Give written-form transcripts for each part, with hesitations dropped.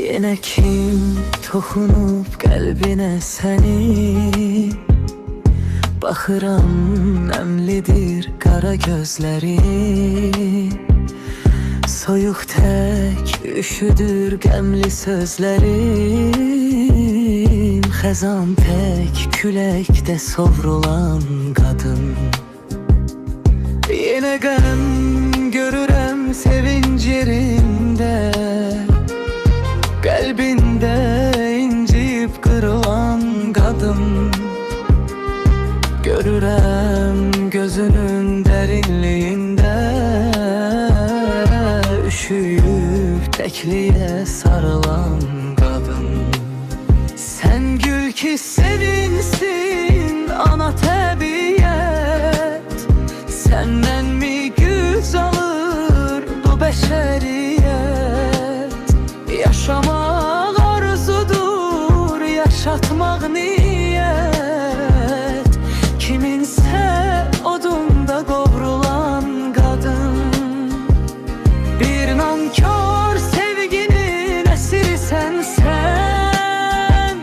Yine kim toxunub qəlbinə səni? Baxıram, nəmlidir qara gözləri. Soyuq tək üşüdür qəmli sözlərim. Xəzan tək küləkdə sovrulan qadın. Yenə qəm görürəm sevinc yerində, qəlbində inciyib qırılan qadın. Görürəm gözünün dərinliyində, üşüyüb təkliyə sarılan qadın. Sən gül ki sevinsin ana təbiət, səndən mi güc alır bu bəşəriyyət? Yaşamaq arzudur, yaşatmaq niyyət. Kiminsə odunda qovrulan qadın. Bir nankör sevginin əsirisən sən,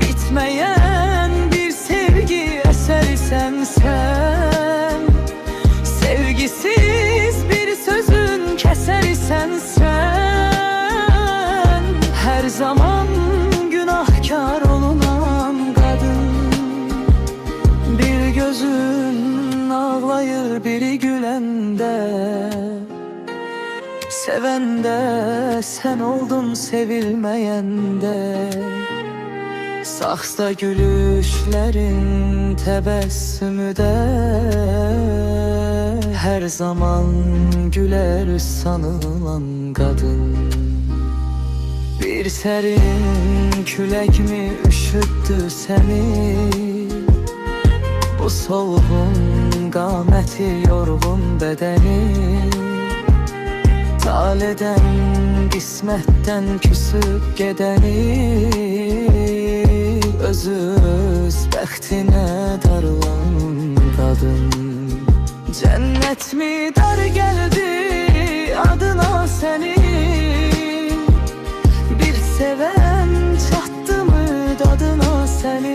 bitməyən bir sevgi əsərisən sən. Sevgisiz bir sözün kəsərisən sən. Hər zaman günahkar olunan qadın. Bir gözün ağlayır biri güləndə, sevəndə sən oldun sevilməyəndə. Saxta gülüşlərin təbəssümü də hər zaman gülər sanılan qadın. Bir sərin külək mi üşütdü səni? Bu solğun qaməti, yorğun bədəni. Taledən, qismətdən küsüb gedəni, özü bəxtinə darılan qadın. Cənnət mi dar gəldi adına sənin? Bir sevən çatdı mı dadına sənin?